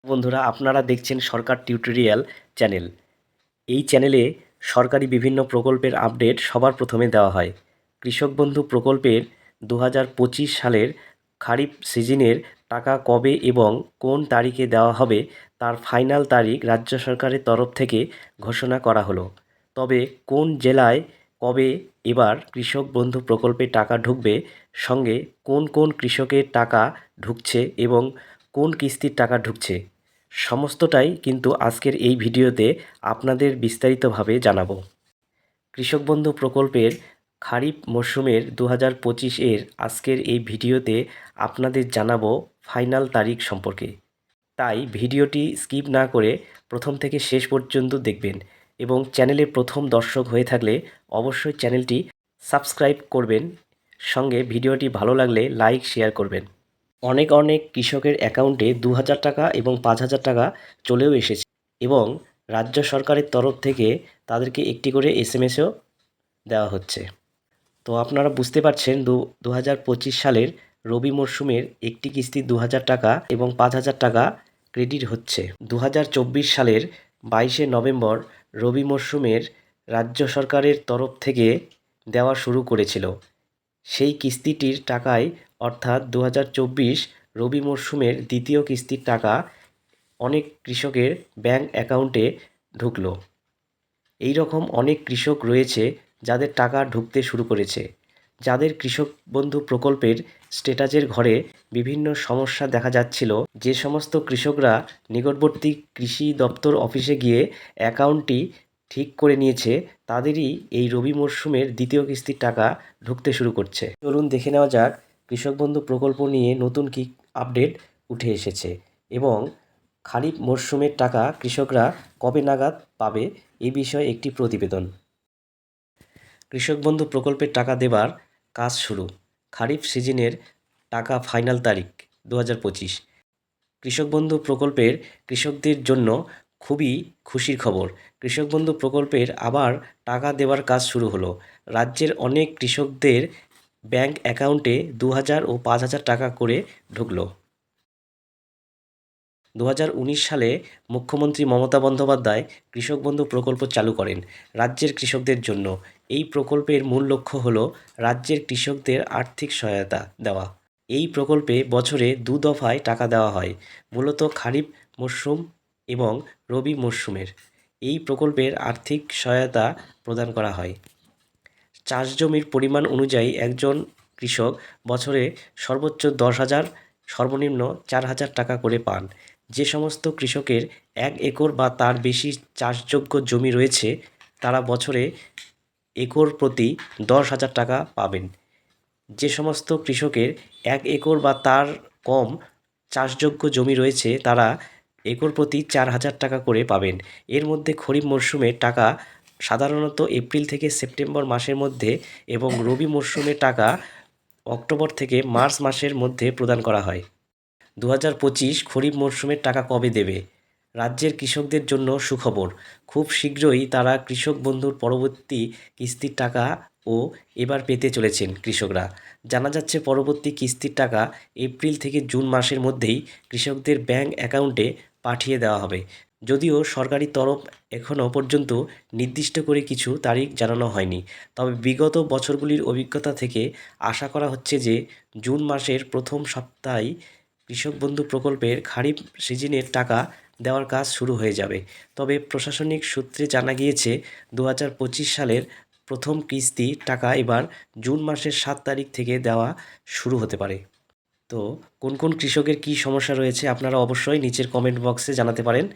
বন্ধুরা, আপনারা দেখছেন সরকার টিউটোরিয়াল চ্যানেল। এই চ্যানেলে সরকারি বিভিন্ন প্রকল্পের আপডেট সবার প্রথমে দেওয়া হয়। কৃষক বন্ধু প্রকল্পের 2025 সালের খারিফ সিজনের টাকা কবে এবং কোন তারিখে দেওয়া হবে তার ফাইনাল তারিখ রাজ্য সরকারের তরফ থেকে ঘোষণা করা হলো। তবে কোন জেলায় কবে এবার কৃষক বন্ধু প্রকল্পে টাকা ঢুকবে, সঙ্গে কোন কোন কৃষকের টাকা ঢুকছে এবং কোন কিস্তির টাকা ঢুকছে, সমস্তটাই কিন্তু আজকের এই ভিডিওতে আপনাদের বিস্তারিতভাবে জানাবো। কৃষক বন্ধু প্রকল্পের খারিফ মরশুমের 2025 এর আজকের এই ভিডিওতে আপনাদের জানাবো ফাইনাল তারিখ সম্পর্কে। তাই ভিডিওটি স্কিপ না করে প্রথম থেকে শেষ পর্যন্ত দেখবেন এবং চ্যানেলে প্রথম দর্শক হয়ে থাকলে অবশ্যই চ্যানেলটি সাবস্ক্রাইব করবেন। সঙ্গে ভিডিওটি ভালো লাগলে লাইক শেয়ার করবেন। অনেক অনেক কৃষকের অ্যাকাউন্টে 2000 টাকা এবং 5000 টাকা চলেও এসেছে এবং রাজ্য সরকারের তরফ থেকে তাদেরকে একটি করে এসএমএসও দেওয়া হচ্ছে। তো আপনারা বুঝতে পারছেন 2025 সালের রবি মরশুমের একটি কিস্তি 2000 টাকা এবং 5000 টাকা ক্রেডিট হচ্ছে। 2024 সালের 22শে নভেম্বর রবি মরশুমের রাজ্য সরকারের তরফ থেকে দেওয়া শুরু করেছিল। সেই কিস্তিটির টাকায় অর্থাৎ 2024 রবি মরশুমের দ্বিতীয় কিস্তির টাকা অনেক কৃষকের ব্যাংক অ্যাকাউন্টে ঢুকলো। এই রকম অনেক কৃষক রয়েছে যাদের টাকা ঢুকতে শুরু করেছে। যাদের কৃষক বন্ধু প্রকল্পের স্ট্যাটাসের ঘরে বিভিন্ন সমস্যা দেখা যাচ্ছিল, যে সমস্ত কৃষকরা নিকটবর্তী কৃষি দপ্তর অফিসে গিয়ে অ্যাকাউন্টটি ঠিক করে নিয়েছে, তাদেরই এই রবি মরশুমের দ্বিতীয় কিস্তির টাকা ঢুকতে শুরু করছে। চলুন দেখে নেওয়া যাক কৃষক বন্ধু প্রকল্প নিয়ে নতুন কী আপডেট উঠে এসেছে এবং খারিফ মরশুমের টাকা কৃষকরা কবে নাগাদ পাবে এই বিষয়ে একটি প্রতিবেদন। কৃষক বন্ধু প্রকল্পের টাকা দেবার কাজ শুরু। খারিফ সিজনের টাকা ফাইনাল তারিখ 2025। কৃষক বন্ধু প্রকল্পের কৃষকদের জন্য খুবই খুশির খবর। কৃষক বন্ধু প্রকল্পের আবার টাকা দেওয়ার কাজ শুরু হলো। রাজ্যের অনেক কৃষকদের ব্যাংক অ্যাকাউন্টে 2000 ও 5000 টাকা করে ঢুকলো। 2019 সালে মুখ্যমন্ত্রী মমতা বন্দ্যোপাধ্যায় কৃষক বন্ধু প্রকল্প চালু করেন রাজ্যের কৃষকদের জন্য। এই প্রকল্পের মূল লক্ষ্য হল রাজ্যের কৃষকদের আর্থিক সহায়তা দেওয়া। এই প্রকল্পে বছরে 2 দফায় টাকা দেওয়া হয়, মূলত খারিফ মরশুম এবং রবি মরশুমের। এই প্রকল্পের আর্থিক সহায়তা প্রদান করা হয় চাষ জমির পরিমাণ অনুযায়ী। একজন কৃষক বছরে সর্বোচ্চ 10,000, সর্বনিম্ন 4,000 টাকা করে পান। যে সমস্ত কৃষকের 1 একর বা তার বেশি চাষযোগ্য জমি রয়েছে, তারা বছরে একর প্রতি 10,000 টাকা পাবেন। যে সমস্ত কৃষকের 1 একর বা তার কম চাষযোগ্য জমি রয়েছে, তারা একর প্রতি 4,000 টাকা করে পাবেন। এর মধ্যে খরিফ মরশুমের টাকা সাধারণত এপ্রিল থেকে সেপ্টেম্বর মাসের মধ্যে এবং রবি মরশুমের টাকা অক্টোবর থেকে মার্চ মাসের মধ্যে প্রদান করা হয়। 2025 খরিফ মরশুমের টাকা কবে দেবে? রাজ্যের কৃষকদের জন্য সুখবর। খুব শীঘ্রই তারা কৃষক বন্ধুর পরবর্তী কিস্তির টাকা ও এবার পেতে চলেছেন কৃষকরা। জানা যাচ্ছে পরবর্তী কিস্তির টাকা এপ্রিল থেকে জুন মাসের মধ্যেই কৃষকদের ব্যাংক অ্যাকাউন্টে পাঠিয়ে দেওয়া হবে। যদিও সরকারি তরফ এখনও পর্যন্ত নির্দিষ্ট করে কিছু তারিখ জানানো হয়নি, তবে বিগত বছরগুলির অভিজ্ঞতা থেকে আশা করা হচ্ছে যে জুন মাসের প্রথম সপ্তাহেই কৃষক বন্ধু প্রকল্পের খারিফ সিজনের টাকা দেওয়ার কাজ শুরু হয়ে যাবে। তবে প্রশাসনিক সূত্রে জানা গিয়েছে 2025 সালের প্রথম কিস্তি টাকা এবার জুন মাসের 7 তারিখ থেকে দেওয়া শুরু হতে পারে। তো কোন কোন কৃষকের কী সমস্যা রয়েছে আপনারা অবশ্যই নিচের কমেন্ট বক্সে জানাতে পারেন।